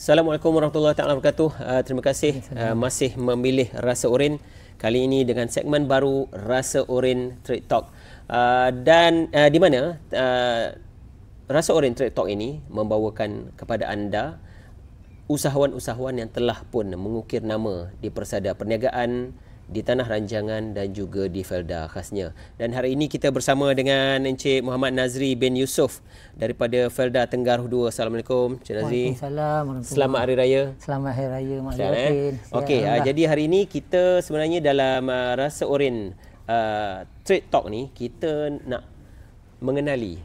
Assalamualaikum warahmatullahi wabarakatuh. Terima kasih masih memilih Rasa Oren. Kali ini dengan segmen baru Rasa Oren Trade Talk. Dan di mana Rasa Oren Trade Talk ini membawakan kepada anda usahawan-usahawan yang telah pun mengukir nama di Persada Perniagaan, di Tanah Rancangan dan juga di Felda khasnya. Dan hari ini kita bersama dengan Encik Muhammad Nazri bin Yusof daripada Felda Tenggaruh 2. Assalamualaikum Encik Nazri. Waalaikumsalam. Selamat Hari Raya. Selamat Hari Raya Mak Zafin. Okey, jadi hari ini kita sebenarnya dalam Rasa Oren Trade Talk ni kita nak mengenali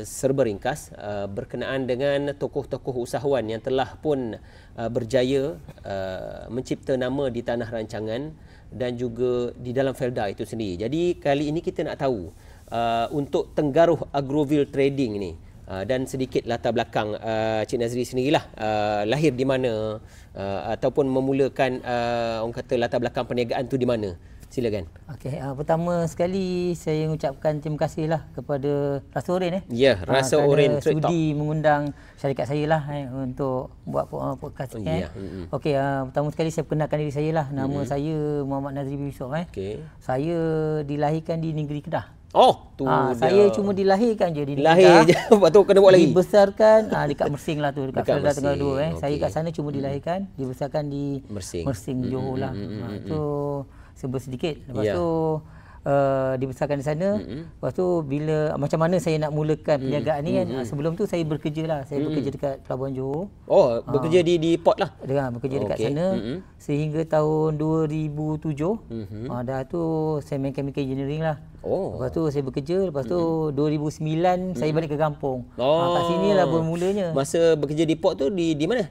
serba ringkas berkenaan dengan tokoh-tokoh usahawan yang telah pun berjaya mencipta nama di Tanah Rancangan dan juga di dalam Felda itu sendiri. Jadi kali ini kita nak tahu untuk Tenggaruh Agroville Trading ni dan sedikit latar belakang Cik Nazri sendirilah, lahir di mana ataupun memulakan orang kata latar belakang perniagaan tu di mana. Silakan. Okey, pertama sekali saya mengucapkan terima kasihlah kepada Rasa Oren Ya, Rasa Oren Trade Talk. Sudi mengundang syarikat saya lah untuk buat podcast ni. Okey, pertama sekali saya perkenalkan diri saya lah. Nama saya Muhammad Nazri bin Yusof. Okey. Saya dilahirkan di negeri Kedah. Oh, tu saya cuma dilahirkan je di negeri Kedah. Lahir je, lepas tu kena buat lagi. Dibesarkan dekat Mersing lah tu, dekat Felda Tenggaruh 2. Okay. Saya kat sana cuma dilahirkan, dibesarkan di Mersing Johor lah. Tu sebut sedikit. Lepas tu dibesarkan di sana. Lepas tu bila macam mana saya nak mulakan perniagaan ni kan, sebelum tu saya bekerja lah. Saya bekerja dekat Pelabuhan Johor. Oh, bekerja di port lah. Bekerja dekat sana sehingga tahun 2007. Dah tu saya main chemical engineering lah. Lepas tu saya bekerja, lepas tu 2009 saya balik ke kampung. Kat sini lah bermulanya. Masa bekerja di port tu di mana?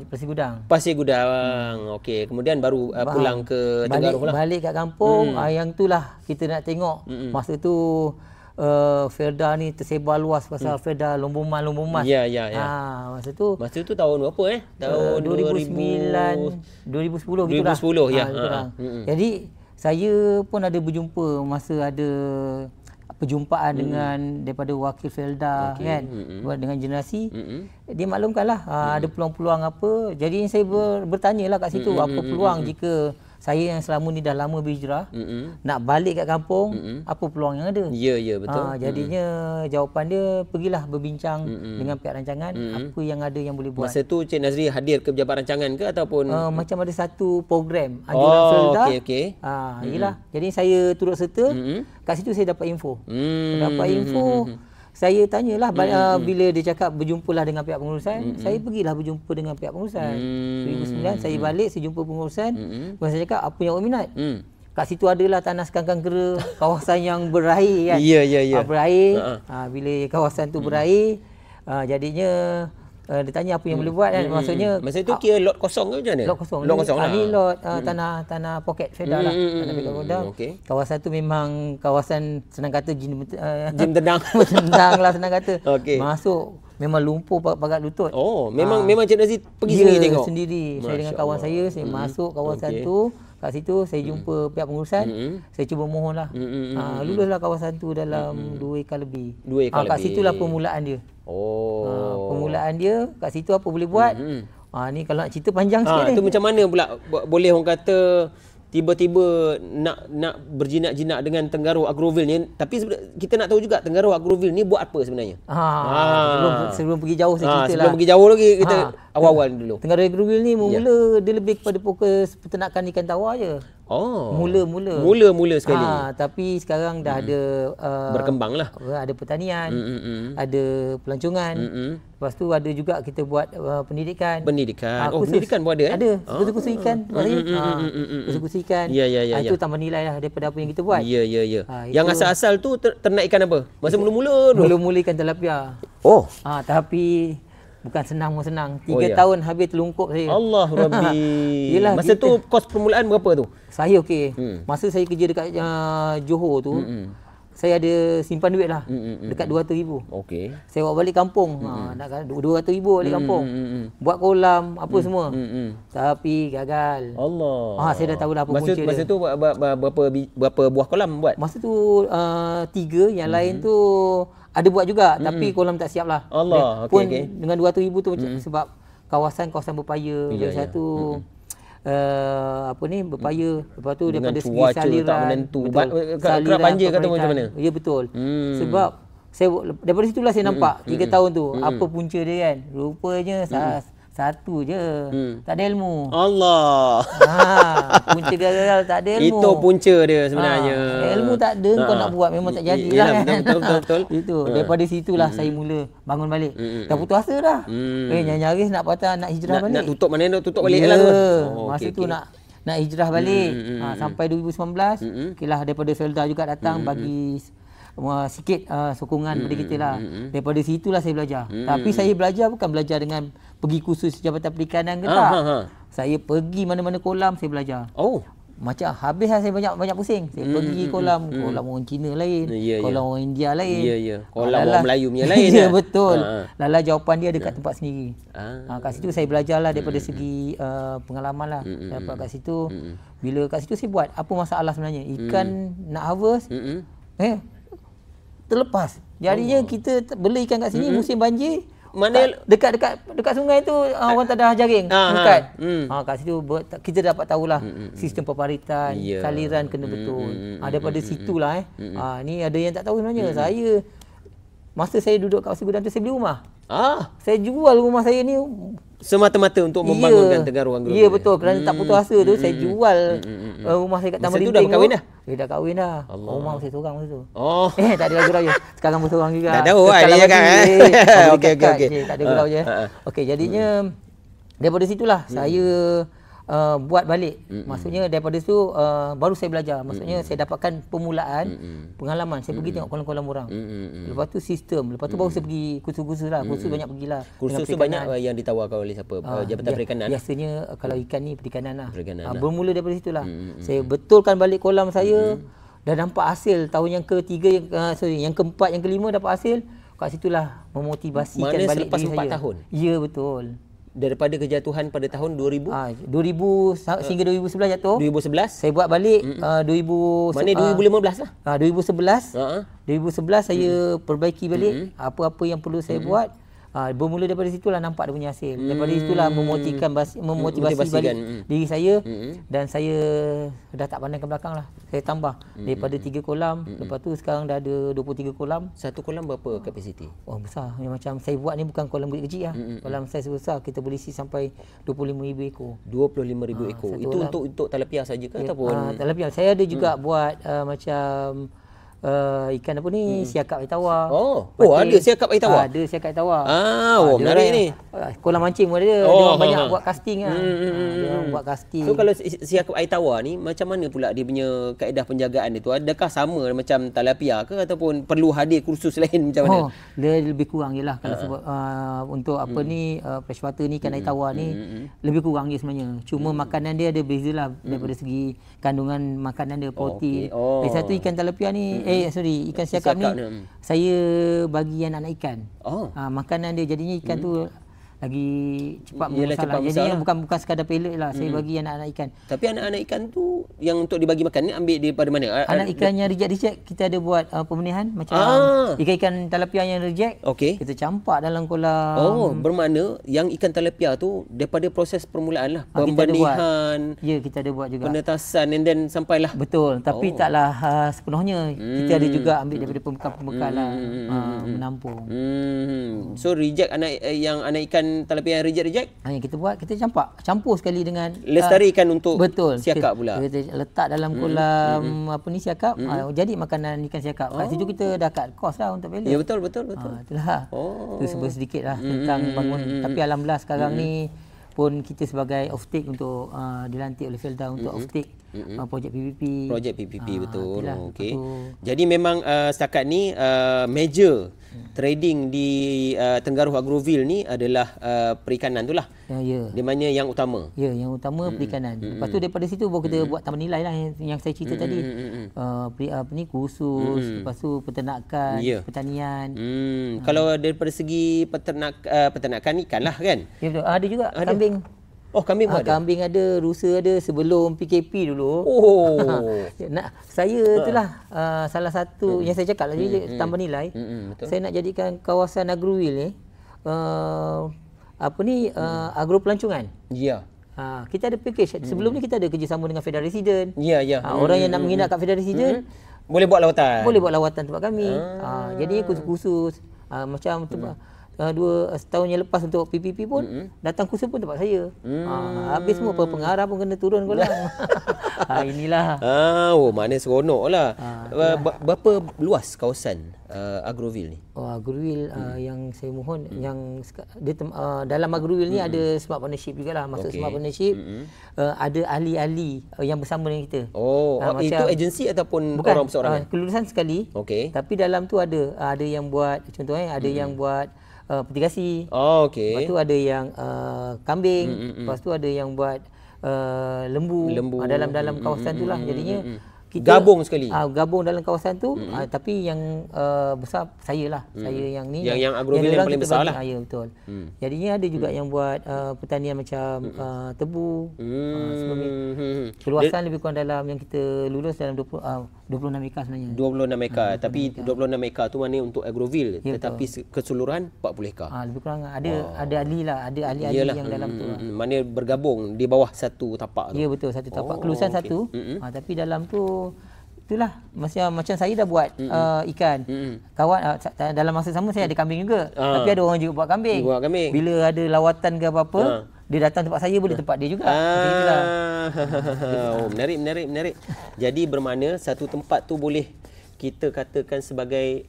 Pasir Gudang. Pasir Gudang. Okey, kemudian baru pulang ke Tenggaruh lah. Balik kat kampung, yang tu lah kita nak tengok. Masa tu Felda ni tersebar luas pasal Felda Lomboman. Ya. Masa tu tahun berapa Tahun 2009, 2010 gitulah. 2010 ya. Jadi saya pun ada berjumpa masa ada perjumpaan dengan daripada wakil Felda kan, dengan generasi. Dia maklumkanlah ada peluang-peluang apa. Jadi saya bertanyalah kat situ apa peluang jika saya yang selama ni dah lama berhijrah nak balik kat kampung, apa peluang yang ada. Ya betul. Jadinya jawapan dia, pergilah berbincang dengan pihak rancangan apa yang ada yang boleh buat. Masa tu Cik Nazri hadir ke pejabat rancangan ke ataupun macam ada satu program anjuran Felda. Yalah. Jadi saya turut serta. Kat situ saya dapat info. Saya tanyalah bila dia cakap berjumpalah dengan pihak pengurusan, saya pergilah berjumpa dengan pihak pengurusan. 2009 saya balik, saya jumpa pengurusan. Saya cakap apa yang awak minat? Kat situ adalah tanah sekangkang kera, kawasan yang berair kan. Ya. Berair. Bila kawasan tu berair, jadinya dia tanya apa yang boleh buat kan. Maksudnya masa tu kira lot kosong ke macam mana? Lot kosong lah. Ni lot tanah poket Felda lah. Tanah poket Felda. Kawasan tu memang kawasan senang kata jin tendang. Tendang lah senang kata. Masuk memang lumpur pagat lutut. Memang Cik Nazri pergi sendiri tengok. Sendiri. Saya dengan kawan saya masuk kawasan tu. Kat situ saya jumpa pihak pengurusan. Saya cuba mohon lah. Luluslah kawasan tu dalam 2 ekar lebih. 2 ekar lebih. Kat situlah permulaan dia. Permulaan dia kat situ apa boleh buat. Ni kalau nak cerita panjang sikit ni. Itu macam mana pula boleh orang kata tiba-tiba nak berjinak-jinak dengan Tenggaruh Agroville ni, tapi kita nak tahu juga Tenggaruh Agroville ni buat apa sebenarnya. Sebelum pergi jauh saya cerita lah. Sebelum pergi jauh lagi kita awal-awal dulu. Tenggaruh Agroville ni mula dia lebih kepada fokus peternakan ikan tawar je. Mula sekali. Tapi sekarang dah ada berkembang lah. Ada pertanian, ada pelancongan. Lepas tu ada juga kita buat pendidikan. Pendidikan pun ada Ada. Kursus ikan. Kursus ikan. Ya. Itu tambah nilai lah daripada apa yang kita buat. Ya. Yang asal-asal tu ternak ikan apa? Masa mula-mula tu? Mula-mula ikan tilapia. Tapi bukan senang. 3 tahun habis terlungkup saya. Allah Rabbi. Masa tu kos permulaan berapa tu? Saya masa saya kerja dekat Johor tu, saya ada simpan duit lah dekat 200,000. Saya bawa balik kampung. Nak 200,000 balik kampung. Buat kolam apa semua. Tapi gagal. Allah. Saya dah tahu dah apa punca dia. Masa tu berapa buah kolam buat? Masa tu 3, yang lain tu ada buat juga tapi kolam tak siap lah. Allah. Pun dengan 200,000 tu sebab kawasan berpaya. Lagi satu berpaya. Lepas tu dengan daripada segi cuaca saliran tak menentu. Kerap banjir kata macam mana? Ya betul. Sebab daripada situlah saya nampak 3 tahun tu apa punca dia kan. Rupanya satu je, tak ada ilmu. Allah. Punca gagal tak ada ilmu. Itu punca dia sebenarnya. Ilmu tak ada, kau nak buat memang tak jadilah kan. Betul. Itu daripada situlah saya mula bangun balik. Dah putus asa dah. Nyaris nak patah nak hijrah balik. Nak tutup mana nak tutup balik lah tu. Masa tu nak hijrah balik. Sampai 2019, okeylah daripada Felda juga datang bagi sikit sokongan pada kita lah. Daripada situlah saya belajar. Tapi saya belajar bukan belajar dengan pergi kursus Jabatan Perikanan ke tak. Saya pergi mana-mana kolam saya belajar. Macam habis saya banyak pusing. Saya pergi kolam orang Cina lain, kolam orang India lain. Kolam orang Melayu punya lain. Ya betul. Lala jawapan dia dekat tempat sendiri. Kat situ saya belajarlah daripada segi pengalaman lah. Dapat kat situ. Bila kat situ saya buat apa masalah sebenarnya. Ikan nak harvest terlepas. Jadinya kita bela ikan kat sini musim banjir. Mana dekat sungai tu orang tak ada jaring angkat. Kat situ kita dapat tahulah sistem peparitan, saliran kena betul. Daripada situlah ni ada yang tak tahu sebenarnya. Saya masa saya duduk kat Pasir Gudang tu saya beli rumah. Saya jual rumah saya ni semata-mata untuk membangunkan Tegaruk Mangrove. Ya betul, kerana tak putus asa tu saya jual rumah saya kat Taman Rinting. Masa tu dah berkahwin dah? Dah kahwin dah. Rumah saya seorang masa tu. Tak ada lagu raya. Sekarang berseorang juga. Tak tahu lah dia kan. Okey. Tak ada lagu je. Okey, jadinya daripada situlah saya buat balik. Maksudnya daripada situ baru saya belajar. Maksudnya saya dapatkan permulaan pengalaman. Saya pergi tengok kolam-kolam orang. Lepas tu sistem. Lepas tu baru saya pergi kursus-kursus lah. Kursus banyak pergilah. Kursus tu banyak yang ditawarkan oleh siapa? Jabatan Perikanan? Biasanya kalau ikan ni perikanan lah. Bermula daripada situlah. Saya betulkan balik kolam saya. Dah nampak hasil. Tahun yang ketiga, yang keempat, yang kelima dapat hasil. Kat situlah memotivasikan balik diri saya. Selepas 4 tahun? Ya betul. Daripada kejatuhan pada tahun 2000? 2000 hingga 2011 jatuh. 2011? Saya buat balik 2015 lah. 2011 saya perbaiki balik apa-apa yang perlu saya buat. Bermula daripada situlah nampak dia punya hasil. Daripada situlah memotivasi balik diri saya dan saya dah tak pandang ke belakang lah. Saya tambah daripada 3 kolam, lepas tu sekarang dah ada 23 kolam. Satu kolam berapa kapasiti? Besar. Macam saya buat ni bukan kolam kecil lah. Kolam saiz besar kita boleh isi sampai 25,000 ekor. 25,000 ekor. Itu untuk tilapia saja ke ataupun? Tilapia. Saya ada juga buat macam ikan apa ni, siakap air tawar. Ada siakap air tawar? Ada siakap air tawar. Menarik ni. Kolam mancing pun ada. Dia banyak buat casting lah. Dia buat casting. So kalau siakap air tawar ni macam mana pula dia punya kaedah penjagaan dia tu? Adakah sama macam tilapia ke ataupun perlu hadir kursus lain macam mana? Dia lebih kurang jelah kalau sebab untuk apa ni freshwater ni, ikan air tawar ni lebih kurang je sebenarnya. Cuma makanan dia ada bezalah daripada segi kandungan makanan dia, protein. Satu ikan tilapia ni ikan siakap ni saya bagi anak-anak ikan. Makanan dia jadinya ikan tu lagi cepat membesar. Jadinya bukan sekadar pellet lah. Saya bagi anak-anak ikan. Tapi anak-anak ikan tu yang untuk dibagi makan ni ambil daripada mana? Anak ikan yang reject kita ada buat pemenihan macam ikan tilapia yang reject. Kita campak dalam kolam. Bermakna yang ikan tilapia tu daripada proses permulaan lah. Pembenihan. Ya, kita ada buat juga. Penetasan and then sampailah. Betul. Tapi taklah sepenuhnya. Kita ada juga ambil daripada pembekal-pembekal lah. Menampung. So reject anak ikan tilapia yang reject? Yang kita buat, kita campur sekali dengan lestarikan untuk siakap pula. Kita letak dalam kolam siakap. Jadi makanan ikan siakap. Kat situ kita dah cut cost lah untuk pellet. Ya betul. Itulah. Itu sedikit lah tentang bangun. Tapi alhamdulillah sekarang ni pun kita sebagai off-take untuk dilantik oleh Felda untuk off-take projek PPP. Projek PPP betul. Okey. Jadi memang setakat ni major trading di Tenggaruh Agroville ni adalah perikanan tu lah. Di mana yang utama? Ya, yang utama perikanan. Lepas tu daripada situ baru kita buat tambah nilai lah yang saya cerita tadi. Kursus, lepas tu peternakan, pertanian. Kalau daripada segi peternakan ikan lah kan? Ya betul. Ada juga kambing. Kambing pun ada? Kambing ada, rusa ada sebelum PKP dulu. Saya itulah salah satu yang saya cakap lagi tambah nilai. Saya nak jadikan kawasan Agroville ni agro pelancongan. Ya. Kita ada package. Sebelum ni kita ada kerjasama dengan Federal Resident. Ya, ya. Orang yang nak menginap kat Federal Resident boleh buat lawatan. Boleh buat lawatan tempat kami. Jadi khusus-khusus macam setahun yang lepas untuk PPP pun datang kursus pun tempat saya. Habis semua pengarah pun kena turun kolam. Inilah. Mana seronoklah. Berapa luas kawasan Agroville ni? Agroville yang saya mohon yang dia dalam Agroville ni ada smart partnership jugalah. Maksud smart partnership ada ahli-ahli yang bersama dengan kita. Itu agensi ataupun bukan, orang perseorangan? Kelulusan sekali. Tapi dalam tu ada yang buat contohnya ada yang buat peti kasih. Lepas tu ada yang kambing. Lepas tu ada yang buat lembu. Dalam kawasan tu lah. Jadinya kita gabung sekali. Gabung dalam kawasan tu. Tapi yang besar saya lah. Saya yang ni. Yang Agroville yang paling besar lah. Ya, betul. Jadinya ada juga yang buat pertanian macam tebu. Sebelum ni. Keluasan lebih kurang dalam yang kita lulus dalam 26 ekar sebenarnya. 26 ekar. Tapi 26 ekar tu mana untuk Agroville. Tetapi keseluruhan 40 ekar. Lebih kurang ada ahli lah. Ada ahli-ahli yang dalam tu. Mana bergabung di bawah satu tapak tu. Ya, betul. Satu tapak. Kelulusan satu. Tapi dalam tu itulah macam saya dah buat ikan. Kawan dalam masa sama saya ada kambing juga. Tapi ada orang juga buat kambing. Bila ada lawatan ke apa-apa, dia datang tempat saya boleh tempat dia juga. Itulah. Menarik. Jadi bermakna satu tempat tu boleh kita katakan sebagai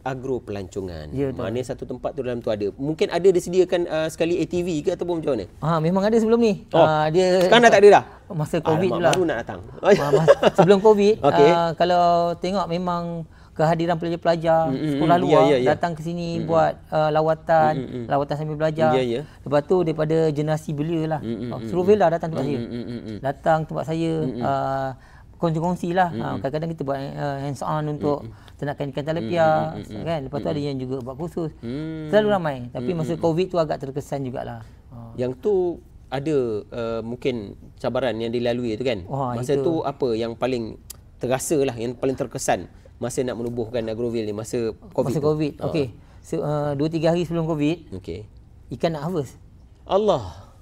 agro pelancongan. Maknanya satu tempat tu dalam tu ada. Mungkin ada disediakan sekali ATV ke ataupun macam mana? Memang ada sebelum ni. Dia sekarang dah tak ada dah. Masa Covid tu lah. Baru nak datang. Sebelum Covid, kalau tengok memang kehadiran pelajar-pelajar sekolah luar datang ke sini buat lawatan sambil belajar. Lepas tu daripada generasi belia lah. Survey lah datang tempat saya. Datang tempat saya kongsi-kongsi lah. Kadang-kadang kita buat hands on untuk ternakan ikan tilapia kan. Lepas tu ada yang juga buat kursus. Selalu ramai. Tapi masa Covid tu agak terkesan jugalah. Yang tu ada mungkin cabaran yang dilalui tu kan. Masa tu apa yang paling terasa lah, yang paling terkesan masa nak menubuhkan Agroville ni masa Covid? Masa Covid. Okey. 2-3 hari sebelum Covid. Ikan nak harvest. Allah.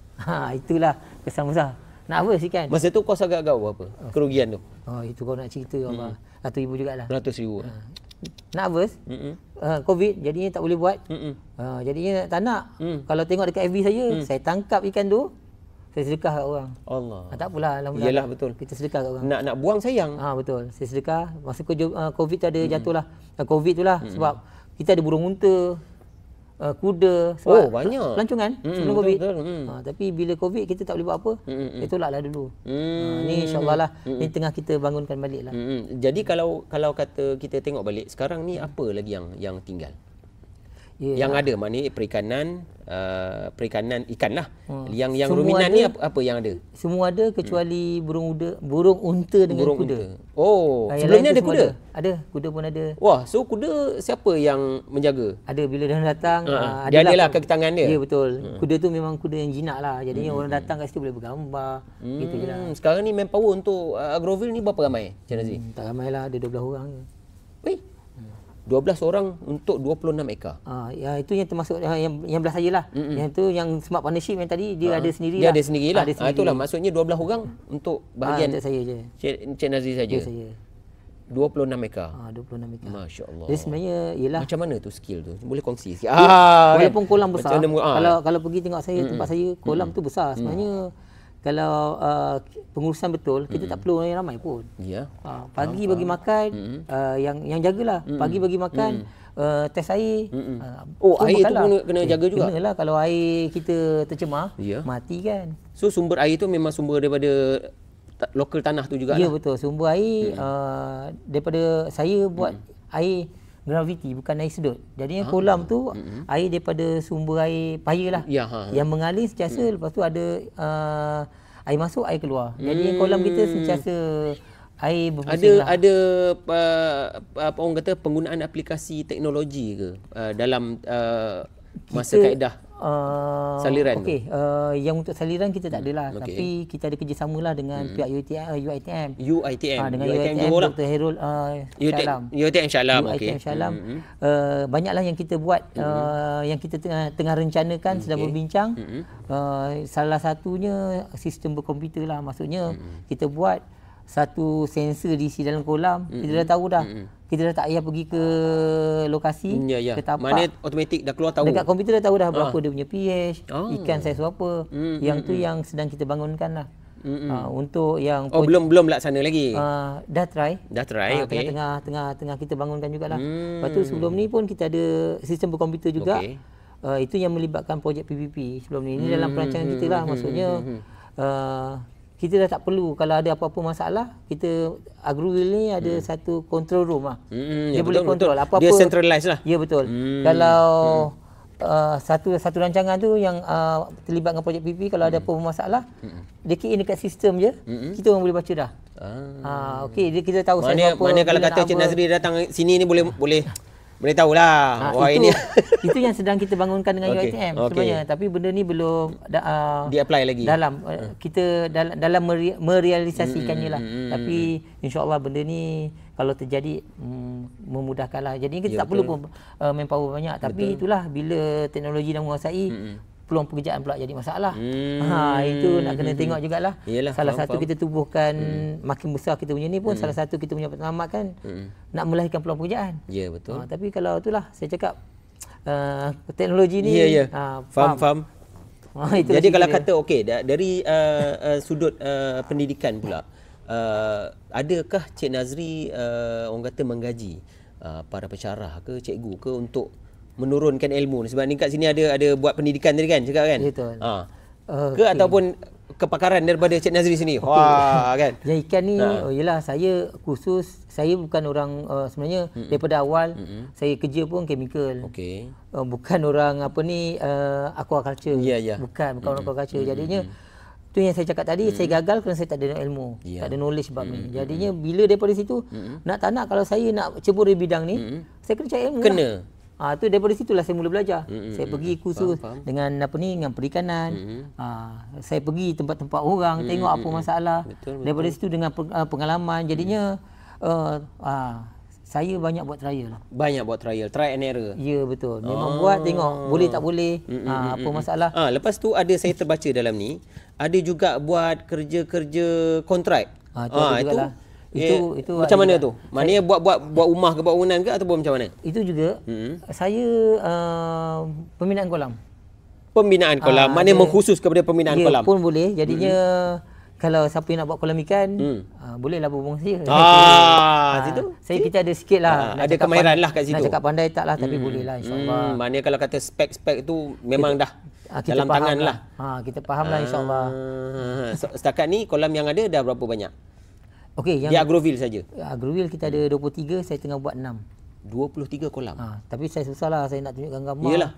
Itulah kesan besar. Nak harvest ikan. Masa tu kos agak-agak berapa? Kerugian tu? Itu kau nak cerita apa? RM100,000 jugalah. RM100,000. Nak harvest. Covid jadinya tak boleh buat. Jadinya tak nak. Kalau tengok dekat FB saya tangkap ikan tu, saya sedekah kat orang. Allah. Tak apalah, alhamdulillah. Yalah, betul. Kita sedekah kat orang. Nak buang sayang. Betul. Saya sedekah. Masa Covid tu ada jatuhlah. Covid tu lah sebab kita ada burung unta, kuda, sebab banyak pelancongan sebelum Covid. Tapi bila Covid kita tak boleh buat apa. Saya tolaklah dulu. Ni insya-Allah lah. Ni tengah kita bangunkan balik lah. Jadi kalau kata kita tengok balik sekarang ni, apa lagi yang tinggal? Yang ada maknanya perikanan ikan lah. Yang ruminan ni apa yang ada? Semua ada kecuali burung unta dengan kuda. Sebelumnya ada kuda? Ada, kuda pun ada. Wah, so kuda siapa yang menjaga? Ada, bila dia datang dia adalah kaki tangan dia. Ya, betul. Kuda tu memang kuda yang jinak lah. Jadinya orang datang kat situ boleh bergambar. Gitu je lah. Sekarang ni manpower untuk Agroville ni berapa ramai, Cik Nazri? Tak ramai lah, ada 12 orang je. 12 orang untuk 26 ekar. Itu yang termasuk yang belah saya lah. Yang tu yang smart partnership yang tadi dia ada sendiri lah. Dia ada sendirilah. Itulah maksudnya 12 orang untuk bahagian untuk saya je. Cik Nazri saja. Saya. 26 ekar. 26 ekar. Masya-Allah. Dia sebenarnya ialah macam mana tu skill tu? Boleh kongsi sikit. Walaupun kolam besar. Kalau pergi tengok saya tempat saya, kolam tu besar. Sebenarnya kalau pengurusan betul, kita tak perlu orang yang ramai pun. Pagi bagi makan, yang jagalah. Pagi bagi makan, test air. Air tu kena jaga juga? Kenalah, kalau air kita tercemar, mati kan. So sumber air tu memang sumber daripada lokal tanah tu juga? Ya, betul. Sumber air daripada saya buat air graviti, bukan air sedut. Jadinya kolam tu air daripada sumber air paya lah. Yang mengalir sentiasa. Lepas tu ada air masuk, air keluar. Jadi kolam kita sentiasa air berfungsi lah. Ada apa orang kata penggunaan aplikasi teknologi ke dalam masa kaedah Saliran okey, yang untuk saliran kita tak adalah, tapi kita ada kerjasamalah dengan pihak UiTM. Dengan UiTM Dr. Hairul Shah UiTM Shah Alam. UiTM Shah Alam. Banyaklah yang kita buat, yang kita tengah rencanakan, sedang berbincang. Salah satunya sistem berkomputer lah, maksudnya kita buat satu sensor diisi dalam kolam. Kita dah tahu dah. Kita dah tak payah pergi ke lokasi, ke tapak. Mana automatik dah keluar tahu. Dekat komputer dah tahu dah berapa dia punya pH, ikan saiz berapa. Yang tu yang sedang kita bangunkan lah. Untuk yang belum laksana lagi. Dah try. Okey. Tengah kita bangunkan jugalah. Lepas tu sebelum ni pun kita ada sistem berkomputer juga. Itu yang melibatkan projek PPP sebelum ni. Ini dalam perancangan kita lah. Maksudnya kita dah tak perlu kalau ada apa-apa masalah, kita Agrowil ni ada satu control room lah. Dia boleh kontrol apa-apa. Dia centralized lah. Ya, betul. Kalau satu rancangan tu yang terlibat dengan projek PP, kalau ada apa masalah, dia key in dekat sistem je, kita orang boleh baca dah. Okey, kita tahu mana kalau kata Cik Nazri datang sini ni boleh tahulah. Itu yang sedang kita bangunkan dengan UiTM sebenarnya, tapi benda ni belum di-apply lagi. Kita dalam merealisasikannya lah. Tapi insya-Allah benda ni kalau terjadi memudahkanlah. Jadi kita tak perlu pun manpower banyak, tapi itulah bila teknologi dah menguasai, peluang pekerjaan pula jadi masalah. Itu nak kena tengok jugalah. Salah satu kita tubuhkan makin besar kita punya ni pun salah satu kita punya matlamat kan nak melahirkan peluang pekerjaan. Ya, betul. Tapi kalau itulah saya cakap teknologi ni faham. Jadi kalau kata okey dari sudut pendidikan pula, adakah Cik Nazri orang kata menggaji para pensyarah ke cikgu ke untuk menurunkan ilmu ni? Sebab ni kat sini ada buat pendidikan tadi kan, cakap kan? Betul. Ke ataupun kepakaran daripada Cik Nazri sini. Wah, kan. Yang ikan ni yalah, saya khusus, saya bukan orang sebenarnya daripada awal saya kerja pun chemical. Bukan orang aquaculture. Bukan orang aquaculture. Jadinya tu yang saya cakap tadi, saya gagal kerana saya tak ada ilmu, tak ada knowledge bab ni. Jadinya bila daripada situ nak tak nak, kalau saya nak cebur di bidang ni, saya kena cari ilmu. Tu daripada situlah saya mula belajar. Saya pergi kursus dengan dengan perikanan. Saya pergi tempat-tempat orang, tengok apa masalah. Daripada situ dengan pengalaman, jadinya saya banyak buat trial. Try and error. Ya, betul. Memang buat, tengok boleh tak boleh, apa masalah. Lepas tu ada saya terbaca dalam ni, ada juga buat kerja-kerja kontrak. Itu macam mana tu? Maknanya buat rumah ke bangunan ke ataupun macam mana? Itu juga saya pembinaan kolam. Maknanya mengkhusus kepada pembinaan kolam. Pun boleh. Jadinya kalau siapa yang nak buat kolam ikan, bolehlah berhubung saya. Situ kita ada sikit lah. Ada kemahiran lah kat situ. Nak cakap pandai tak lah, tapi boleh lah, insyaAllah. Maknanya kalau kata spek-spek tu memang dah dalam tangan lah. Kita faham lah, insyaAllah. Setakat ni kolam yang ada dah berapa banyak? Di Agrowil saja. Agrowil kita ada 23, saya tengah buat 6. 23 kolam. Tapi saya susahlah, saya nak tunjukkan gambar. Yalah,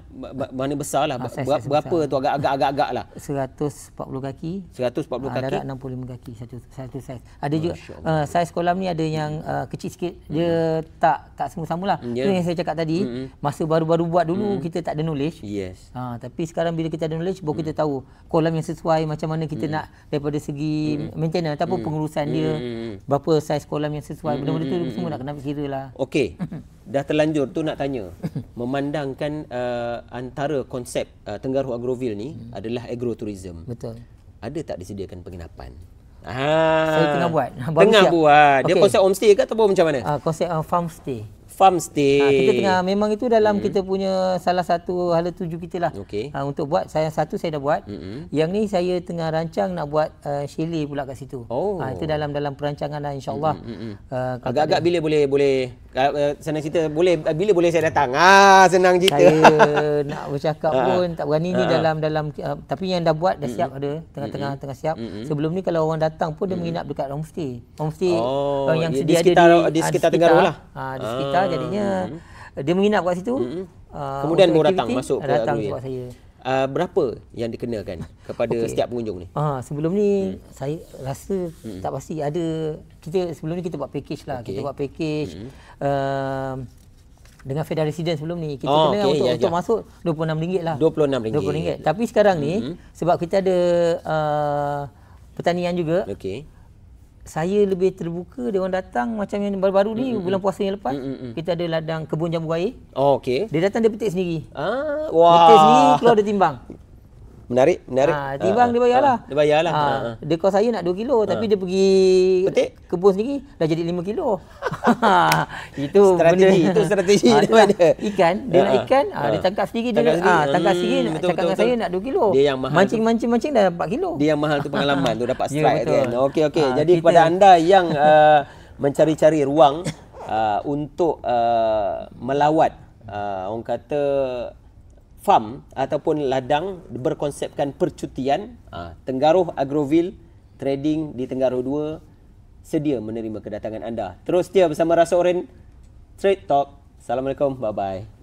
mana besar lah. Berapa tu agak-agak lah. 140 kaki. 140 kaki. Darat 65 kaki satu saiz. Ada juga saiz kolam ni ada yang kecil sikit. Dia tak semua samalah. Itu yang saya cakap tadi, masa baru-baru buat dulu kita tak ada knowledge. Tapi sekarang bila kita ada knowledge, baru kita tahu kolam yang sesuai, macam mana kita nak daripada segi maintenance ataupun pengurusan dia, berapa saiz kolam yang sesuai. Benda-benda tu semua nak kena kira lah. Okey. Dah terlanjur tu nak tanya, memandangkan antara konsep Tenggaruh Agrowil ni adalah agrotourism. Betul. Ada tak disediakan penginapan? Saya tengah buat. Dia konsep homestay ke ataupun macam mana? Konsep farm stay. Kita tengah, memang itu dalam kita punya salah satu hala tuju kita lah. Untuk buat, saya dah buat. Yang ni saya tengah rancang nak buat chalet pula kat situ. Itu dalam perancangan lah, insyaAllah. Agak-agak bila boleh senang cerita, bila boleh saya datang? Senang cerita. Saya nak bercakap pun tak berani ni dalam tapi yang dah buat dah siap, ada tengah siap. Sebelum ni kalau orang datang pun dia menginap dekat homestay yang sedia ada di sekitar Tenggaruh lah. Di sekitar, jadinya dia menginap kat situ. Kemudian baru datang masuk ke Agrowil. Saya. Berapa yang dikenakan kepada setiap pengunjung ni? Sebelum ni saya rasa tak pasti. Sebelum ni kita buat package lah. Kita buat package dengan Fedah Resident sebelum ni kita kena untuk masuk RM26 lah. RM26. Tapi sekarang ni sebab kita ada pertanian juga. Okey. Saya lebih terbuka, dia orang datang macam yang baru-baru ni bulan puasa yang lepas. Kita ada ladang kebun jambu air. Okey. Dia datang dia petik sendiri. Wah. Petik sendiri, keluar dia timbang. Menarik. Timbang dia bayarlah. Dia bayarlah. Dia kau saya nak 2 kilo tapi dia pergi petik kebun sendiri dah jadi 5 kilo. Itu strategi dia. Ikan, dia nak ikan, dia tangkap sendiri tangkap sendiri cakap dengan saya nak 2 kilo. Dia yang mahal. Mancing dah 4 kilo. Dia yang mahal tu pengalaman tu dapat strike kan. Okey. Jadi kepada anda yang mencari-cari ruang untuk melawat orang kata farm ataupun ladang berkonsepkan percutian, Tenggaruh Agroville Trading di Tenggaruh 2 sedia menerima kedatangan anda. Terus setia bersama Rasa Oren Trade Talk. Assalamualaikum, bye bye.